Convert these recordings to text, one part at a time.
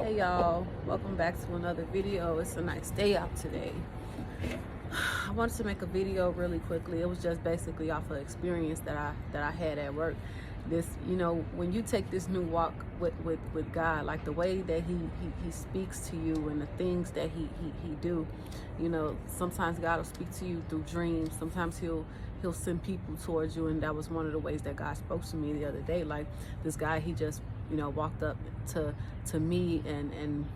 Hey y'all, welcome back to another video. It's a nice day out today. I wanted to make a video really quickly. It was just basically off of experience that I had at work. This, when you take this new walk with God, like the way that he speaks to you and the things that he do, sometimes God will speak to you through dreams. Sometimes he'll send people towards you, and that was one of the ways that God spoke to me the other day. Like this guy, he just walked up to me and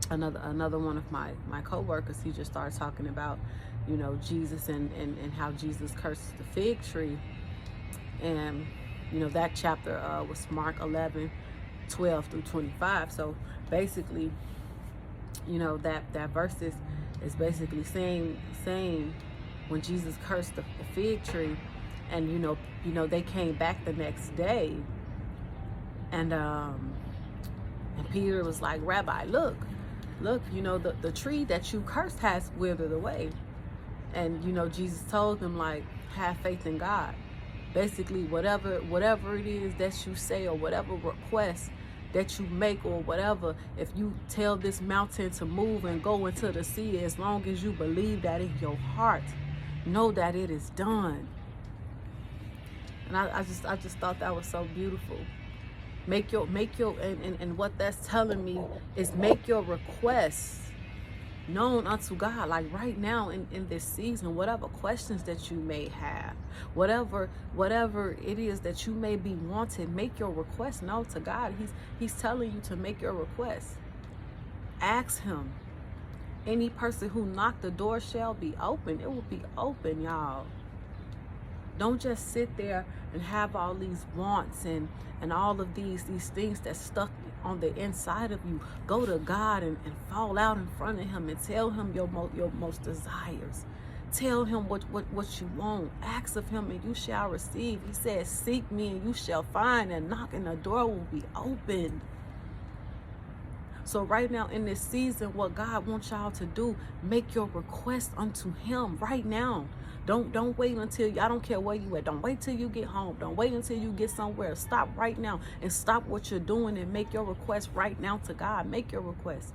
another one of my co-workers. He just started talking about Jesus and how Jesus cursed the fig tree, and that chapter was Mark 11:12 through 25. So basically, that verse is basically saying when Jesus cursed the fig tree, and they came back the next day, and Peter was like, Rabbi, look, the tree that you cursed has withered away. And Jesus told them, like, have faith in God. Basically, whatever it is that you say, or whatever request that you make, or whatever, if you tell this mountain to move and go into the sea, as long as you believe that in your heart, know that it is done. And I just thought that was so beautiful. Make your and what that's telling me is make your requests known unto God. Like right now in this season, whatever questions that you may have, whatever it is that you may be wanting, make your request known to God. He's telling you to make your request. Ask him. Any person who knocked, the door shall be open. It will be open, y'all. Don't just sit there and have all these wants and all of these things that's stuck on the inside of you. Go to God and fall out in front of him and tell him your most desires. Tell him what you want. Ask of him and you shall receive. He says, seek me and you shall find, and knock and the door will be opened. So right now in this season, what God wants y'all to do, make your request unto him right now. Don't wait until, I don't care where you at. Don't wait till you get home. Don't wait until you get somewhere. Stop right now and stop what you're doing and make your request right now to God. Make your request.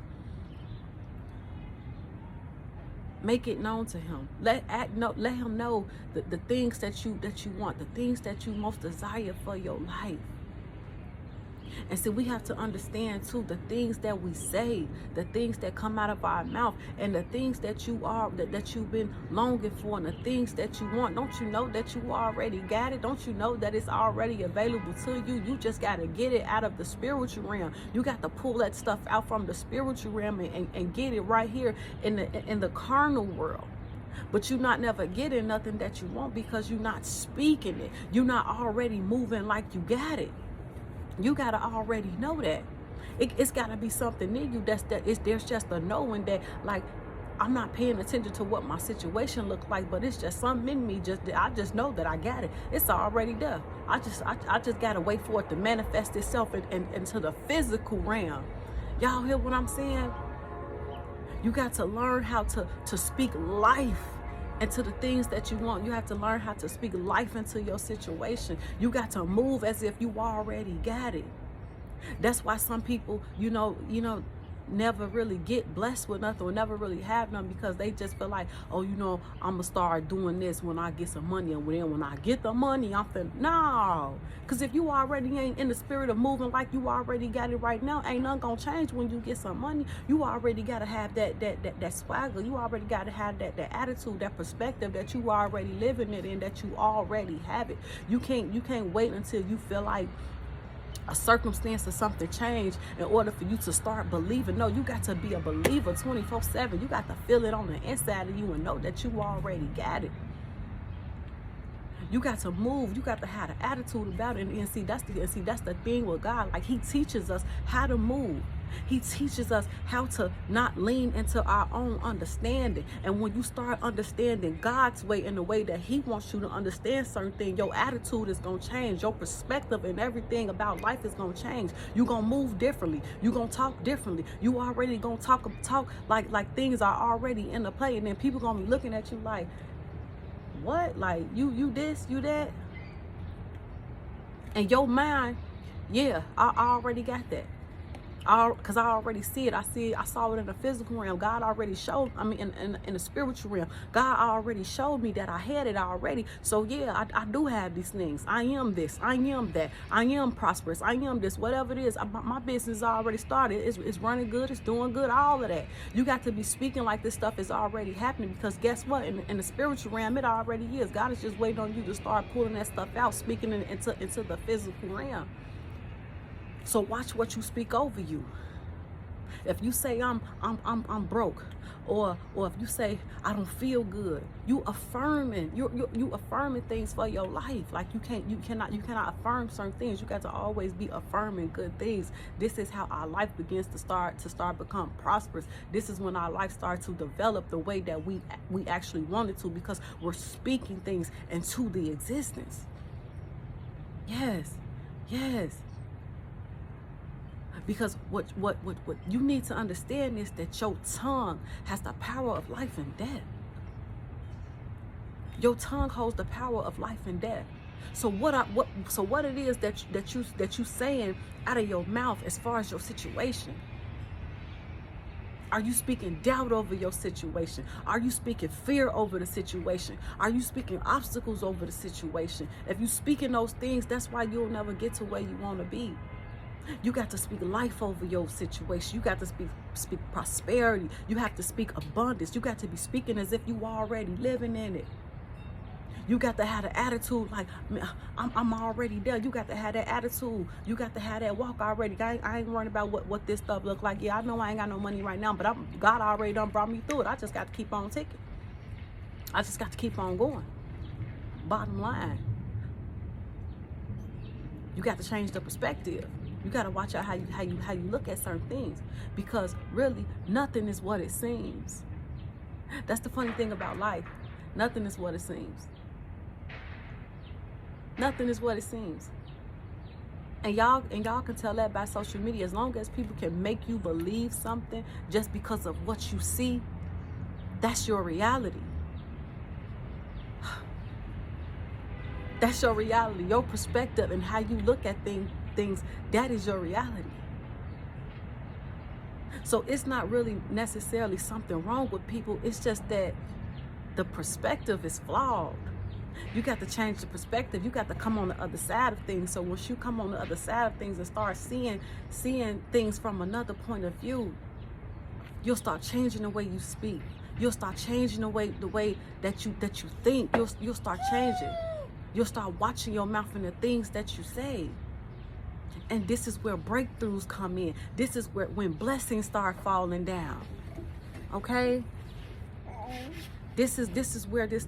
Make it known to him. Let him know the things that you want, the things that you most desire for your life. And see, we have to understand too, the things that we say, the things that come out of our mouth, and the things that you've been longing for, and the things that you want. Don't you know that you already got it? Don't you know that it's already available to you? You just got to get it out of the spiritual realm. You got to pull that stuff out from the spiritual realm and get it right here in the carnal world. But you're not never getting nothing that you want because you're not speaking it. You're not already moving like you got it. You got to already know that. It's got to be something in you there's just a knowing that, like, I'm not paying attention to what my situation looks like, but it's just something in me. I just know that I got it. It's already there. I just got to wait for it to manifest itself into the physical realm. Y'all hear what I'm saying? You got to learn how to speak life into the things that you want. You have to learn how to speak life into your situation. You got to move as if you already got it. That's why some people, never really get blessed with nothing or never really have none, because they just feel like, oh, I'm gonna start doing this when I get some money, and then when I get the money, I'm finna. No, because if you already ain't in the spirit of moving like you already got it right now, ain't nothing gonna change when you get some money. You already gotta have that swagger. You already gotta have that attitude, that perspective that you already living it in, that you already have it. You can't wait until you feel like a circumstance or something change in order for you to start believing. No, you got to be a believer 24/7. You got to feel it on the inside of you and know that you already got it. You got to move. You got to have an attitude about it. And see, that's the thing with God. Like, he teaches us how to move. He teaches us how to not lean into our own understanding. And when you start understanding God's way in the way that he wants you to understand certain things, your attitude is going to change. Your perspective and everything about life is going to change. You're going to move differently. You're going to talk differently. You already going to talk like things are already in the play. And then people going to be looking at you like, what? Like, you this, you that? And your mind, yeah, I already got that. Because I already see it. I saw it in the physical realm. God already showed, I mean, in the spiritual realm. God already showed me that I had it already. So yeah, I do have these things. I am this. I am that. I am prosperous. I am this. Whatever it is, my business already started. It's running good. It's doing good. All of that. You got to be speaking like this stuff is already happening, because guess what? In the spiritual realm, it already is. God is just waiting on you to start pulling that stuff out, speaking into the physical realm. So watch what you speak over you. If you say I'm broke, or if you say I don't feel good, you affirming you affirming things for your life. Like you cannot affirm certain things. You got to always be affirming good things. This is how our life begins to start become prosperous. This is when our life starts to develop the way that we actually want it to, because we're speaking things into the existence. Yes. Because what you need to understand is that your tongue has the power of life and death. Your tongue holds the power of life and death. So what it is that you saying out of your mouth as far as your situation? Are you speaking doubt over your situation? Are you speaking fear over the situation? Are you speaking obstacles over the situation? If you speaking those things, that's why you'll never get to where you want to be. You got to speak life over your situation. You got to speak prosperity. You have to speak abundance. You got to be speaking as if you already living in it. You got to have the attitude like, I'm already there. You got to have that attitude. You got to have that walk already. I ain't worried about what this stuff look like. Yeah, I know I ain't got no money right now, but God already done brought me through it. I just got to keep on ticking. I just got to keep on going. Bottom line, you got to change the perspective. You got to watch out how you look at certain things, because really nothing is what it seems. That's the funny thing about life. Nothing is what it seems. Nothing is what it seems. And y'all can tell that by social media. As long as people can make you believe something just because of what you see, that's your reality. That's your reality. Your perspective and how you look at things, that is your reality. So it's not really necessarily something wrong with people. It's just that the perspective is flawed. You got to change the perspective. You got to come on the other side of things. So once you come on the other side of things and start seeing things from another point of view, you'll start changing the way you speak. You'll start changing the way that you think. You'll start changing. You'll start watching your mouth and the things that you say. And this is where breakthroughs come in. This is when blessings start falling down. Okay? This is where these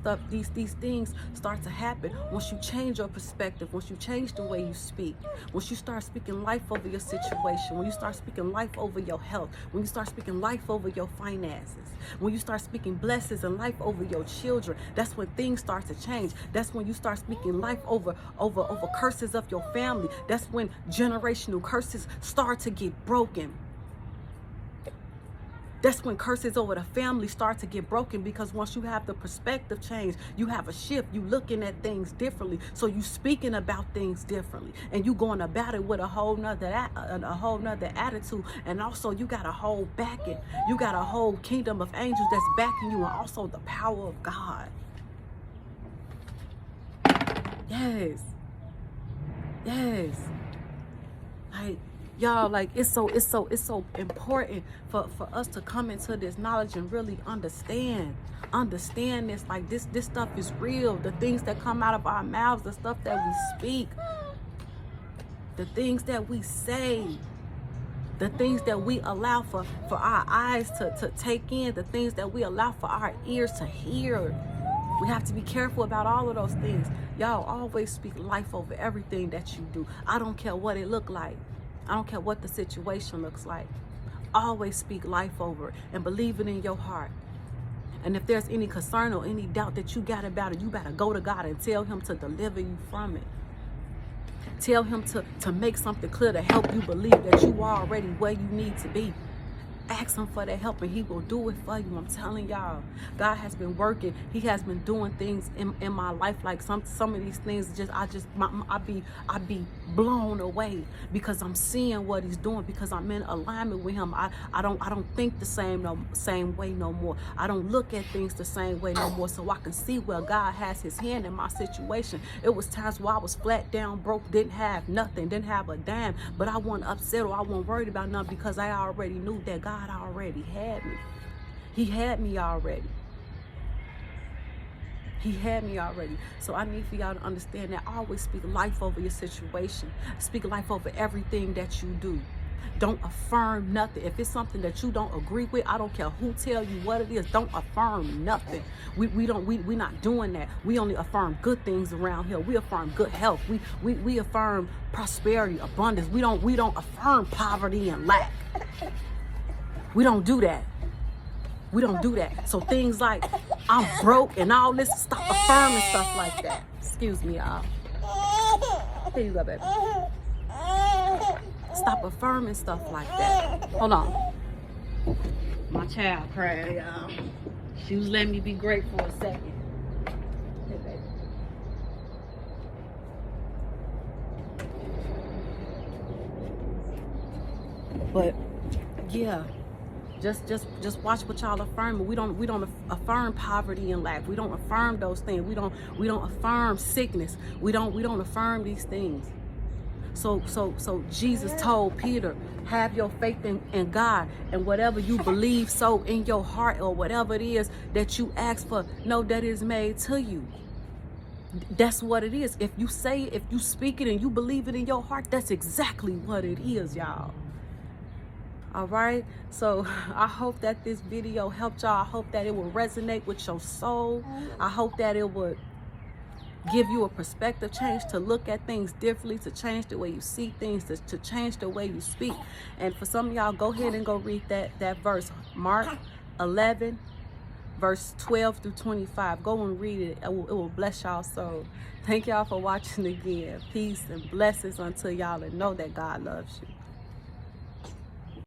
things start to happen. Once you change your perspective, once you change the way you speak, once you start speaking life over your situation, when you start speaking life over your health, when you start speaking life over your finances, when you start speaking blessings and life over your children, that's when things start to change. That's when you start speaking life over curses of your family. That's when generational curses start to get broken. That's when curses over the family start to get broken, because once you have the perspective change, you have a shift. You looking at things differently, so you speaking about things differently, and you going about it with a whole nother attitude. And also, you got a whole backing. You got a whole kingdom of angels that's backing you, and also the power of God. Yes. Like, y'all, like it's so important for us to come into this knowledge and really understand this. Like this stuff is real. The things that come out of our mouths, the stuff that we speak, the things that we say, the things that we allow for our eyes to take in, the things that we allow for our ears to hear. We have to be careful about all of those things. Y'all always speak life over everything that you do. I don't care what it look like. I don't care what the situation looks like. Always speak life over it and believe it in your heart. And if there's any concern or any doubt that you got about it, you better go to God and tell him to deliver you from it. Tell him to make something clear to help you believe that you are already where you need to be. Ask him for that help and he will do it for you. I'm telling y'all, God has been working. He has been doing things in my life. Like some of these things, I be blown away because I'm seeing what he's doing, because I'm in alignment with him. I don't think the same way no more. I don't look at things the same way no more, so I can see where God has his hand in my situation. It was times where I was flat down broke, didn't have nothing, didn't have a dime, but I wasn't upset or I wasn't worried about nothing because I already knew that God already had me. He had me already. He had me already. So I need for y'all to understand that. Always speak life over your situation. Speak life over everything that you do. Don't affirm nothing. If it's something that you don't agree with, I don't care who tell you what it is, don't affirm nothing. We're not doing that. We only affirm good things around here. We affirm good health. We affirm prosperity, abundance. We don't affirm poverty and lack. We don't do that. We don't do that. So things like I'm broke and all this, stop affirming stuff like that. Excuse me, y'all. Here you go, baby. Stop affirming stuff like that. Hold on. My child cried, y'all. She was letting me be great for a second. Hey, baby. But yeah, just watch what y'all affirm. We don't affirm poverty and lack. We don't affirm those things. We don't affirm sickness. We don't affirm these things. So Jesus told Peter, have your faith in God, and whatever you believe so in your heart, or whatever it is that you ask for, know that it is made to you. That's what it is. If you say it, if you speak it and you believe it in your heart, that's exactly what it is, y'all. All right, so I hope that this video helped y'all. I hope that it will resonate with your soul. I hope that it would give you a perspective change, to look at things differently, to change the way you see things, to change the way you speak. And for some of y'all, go ahead and go read that verse, Mark 11 verse 12 through 25. Go and read it. It will bless y'all soul. Thank y'all for watching again. Peace and blessings unto y'all, and know that God loves you.